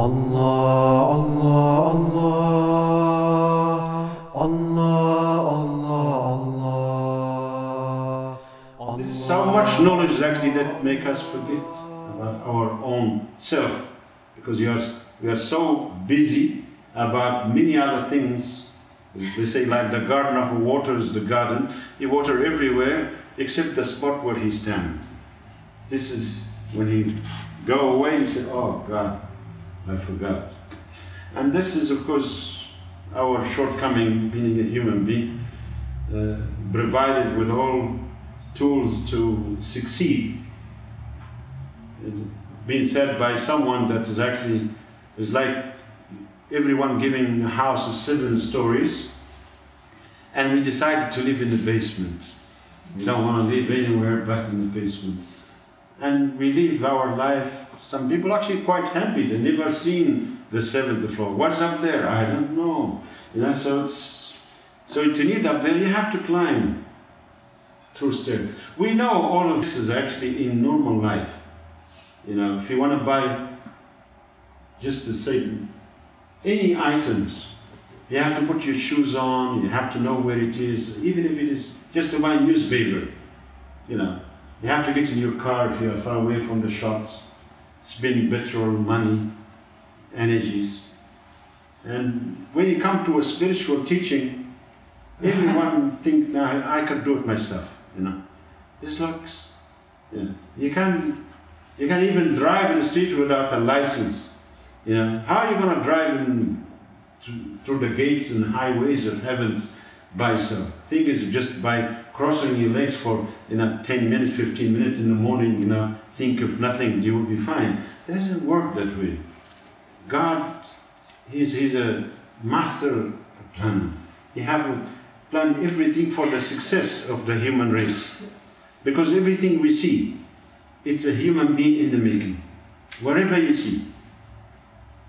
Allah, Allah, Allah, Allah, Allah, Allah. This is so much knowledge actually that make us forget about our own self, because we are so busy about many other things. They say, like the gardener who waters the garden, he waters everywhere except the spot where he stands. This is when he go away, he said, oh God, I forgot. And this is, of course, our shortcoming, being a human being, provided with all tools to succeed. It's been said by someone that is actually, is like everyone giving a house of 7 stories, and we decided to live in the basement. We don't want to live anywhere but in the basement. And we live our life, some people actually quite happy, they've never seen the 7th floor. What's up there? I don't know. You know, so to get up there, you have to climb through stairs. We know all of this is actually in normal life. You know, if you want to buy, just to say, any items, you have to put your shoes on, you have to know where it is, even if it is just to buy a newspaper. You know, you have to get in your car if you are far away from the shops, spending petrol, money, energies. And when you come to a spiritual teaching, everyone thinks, now I could do it myself, you know. It's like, you know, you can't even drive in the street without a license. You know, how are you going to drive through the gates and highways of heavens by yourself? Thing is, just by crossing your legs for 10 minutes, 15 minutes in the morning, you know, think of nothing, you will be fine. It doesn't work that way. God, He's a master planner. He has planned everything for the success of the human race. Because everything we see, it's a human being in the making. Whatever you see,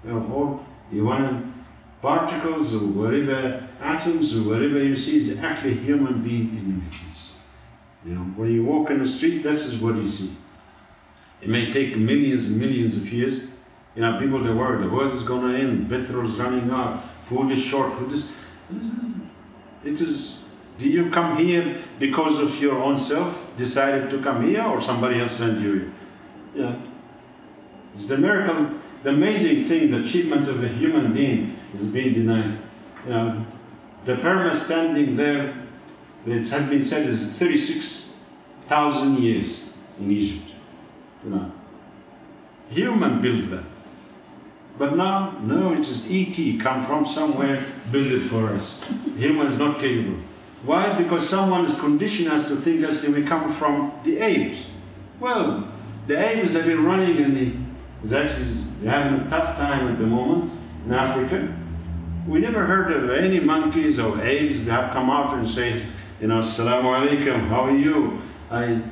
or you want particles or whatever, atoms or whatever you see is actually a human being in the making. You know, when you walk in the street, this is what you see. It may take millions and millions of years. You know, people they worry, the world is going to end, petrol's running out, food is short, food is... It is, do you come here because of your own self, decided to come here, or somebody else sent you here? Yeah. It's the miracle, the amazing thing, the achievement of a human being is being denied. You know, the pyramid standing there, it had been said is 36,000 years in Egypt. You know, human built that. But now, no, it is E.T. come from somewhere, build it for us. Human is not capable. Why? Because someone has conditioned us to think as if we come from the apes. Well, the apes have been running and they're having a tough time at the moment in Africa. We never heard of any monkeys or apes that have come out and say, you know, Assalamu alaikum, how are you? I've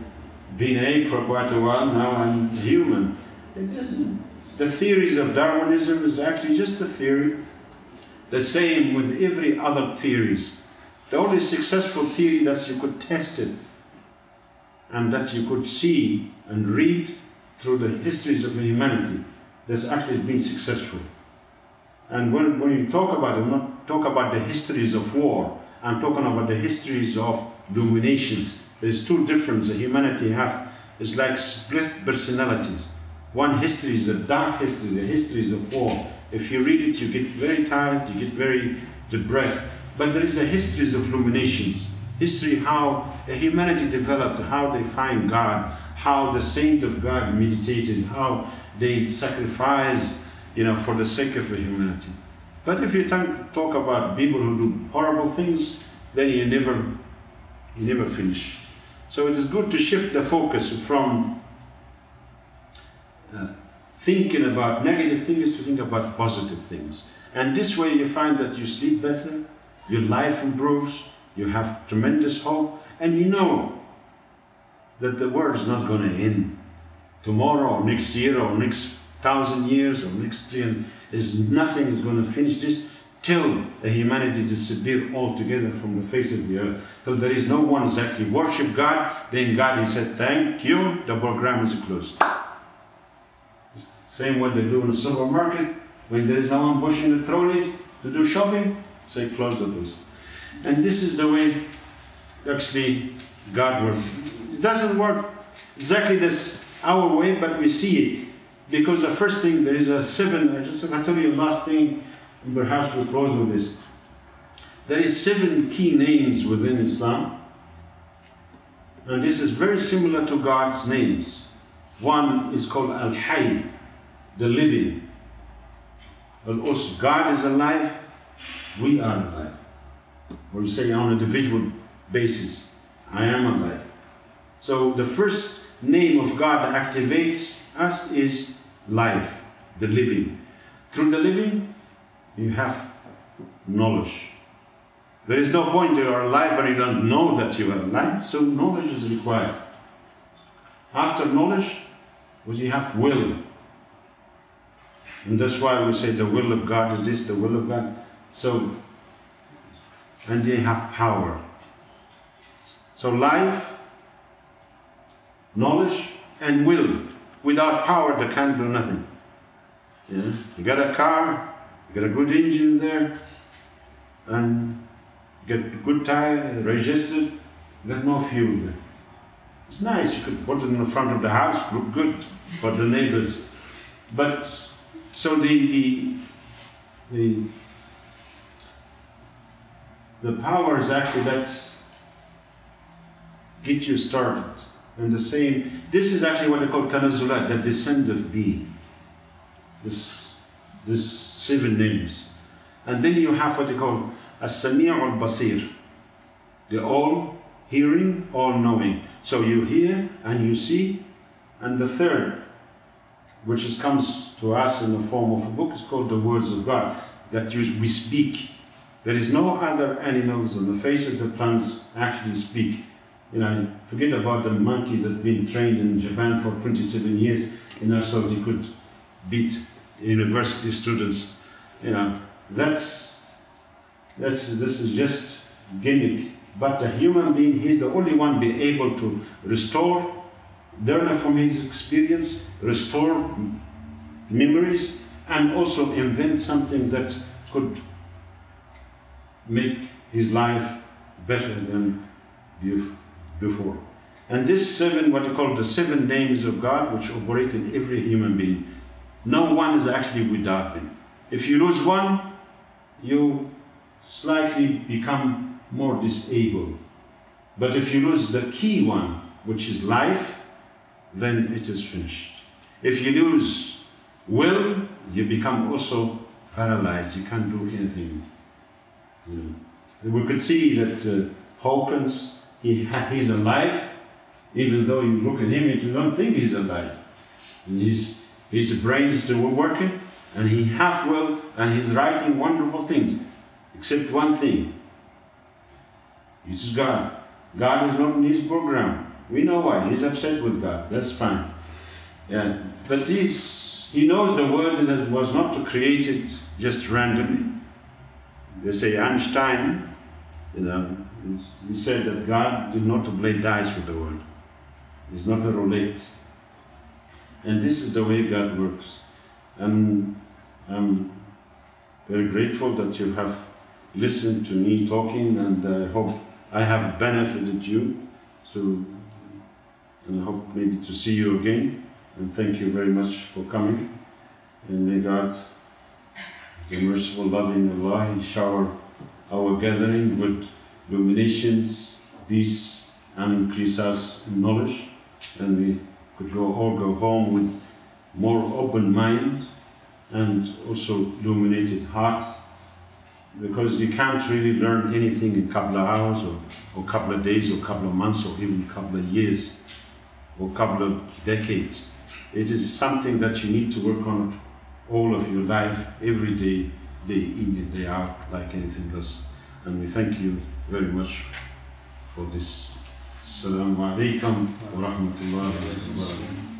been ape for quite a while, now I'm human. It isn't. The theories of Darwinism is actually just a theory. The same with every other theories. The only successful theory that you could test it and that you could see and read through the histories of humanity that's actually been successful. And when you talk about it, I'm not talking about the histories of war, I'm talking about the histories of dominations. There's two differences humanity have. It's like split personalities. One history is a dark history, the histories of war. If you read it, you get very tired, you get very depressed. But there is a histories of illuminations. History, how humanity developed, how they find God, how the saint of God meditated, how they sacrificed, you know, for the sake of humanity. But if you talk about people who do horrible things, then you never finish. So it is good to shift the focus from thinking about negative things to think about positive things. And this way you find that you sleep better, your life improves, you have tremendous hope, and you know that the world is not going to end tomorrow or next year or next 1,000 years or next year. Nothing is going to finish this till the humanity disappear altogether from the face of the earth. Till there is no one exactly worship God, then God he said, thank you, the program is closed. Same what they do in the supermarket. When there is no one pushing the trolley to do shopping, say close the doors. And this is the way actually God works. It doesn't work exactly this our way, but we see it. Because the first thing, there is a 7, I'll tell you the last thing, and perhaps we'll close with this. There is 7 key names within Islam. And this is very similar to God's names. One is called Al-Hayy, the living. But also God is alive, we are alive. Or you say on an individual basis, I am alive. So the first name of God that activates us is life, the living. Through the living, you have knowledge. There is no point you are alive and you don't know that you are alive, so knowledge is required. After knowledge, you have will. And that's why we say the will of God is this, the will of God. So, and they have power. So life, knowledge, and will. Without power, they can't do nothing. Yeah? You got a car, you got a good engine there, and you get a good tire, registered, you got no fuel there. It's nice, you could put it in the front of the house, look good for the neighbors. But, so the power is actually that's get you started. And the same, this is actually what they call tanazzulat, the descent of being. This 7 names. And then you have what they call as-sami' al-basir, the all hearing, all knowing. So you hear and you see. And the third, which comes to us in the form of a book, is called the words of God, that we speak. There is no other animals on the face of the planets actually speak. You know, forget about the monkeys that's been trained in Japan for 27 years, you know, so they could beat university students. You know, this is just gimmick. But the human being, he's the only one being able to restore, learn from his experience, restore memories, and also invent something that could make his life better than before. And this 7, what you call the 7 names of God, which operate in every human being, no one is actually without them. If you lose one, you slightly become more disabled. But if you lose the key one, which is life, then it is finished. If you lose will, you become also paralyzed. You can't do anything. You know. We could see that Hawkins, he's alive, even though you look at him and you don't think he's alive. And his brain is still working, and he has will, and he's writing wonderful things. Except one thing. It's God. God is not in his program. We know why. He's upset with God. That's fine. Yeah. But he knows the world was not created just randomly. They say Einstein, you know, he said that God did not play dice with the world. It's not a roulette. And this is the way God works. And I'm very grateful that you have listened to me talking, and I hope I have benefited you. And I hope maybe to see you again. And thank you very much for coming. And may God, the merciful, loving Allah, shower our gathering with illuminations, peace, and increase us in knowledge. And we could all go home with more open mind and also illuminated heart, because you can't really learn anything in a couple of hours or a couple of days or a couple of months or even a couple of years or a couple of decades. It is something that you need to work on all of your life, every day, day in and day out, like anything else. And we thank you very much for this. Assalamu alaikum wa rahmatullahi wa barakatuh.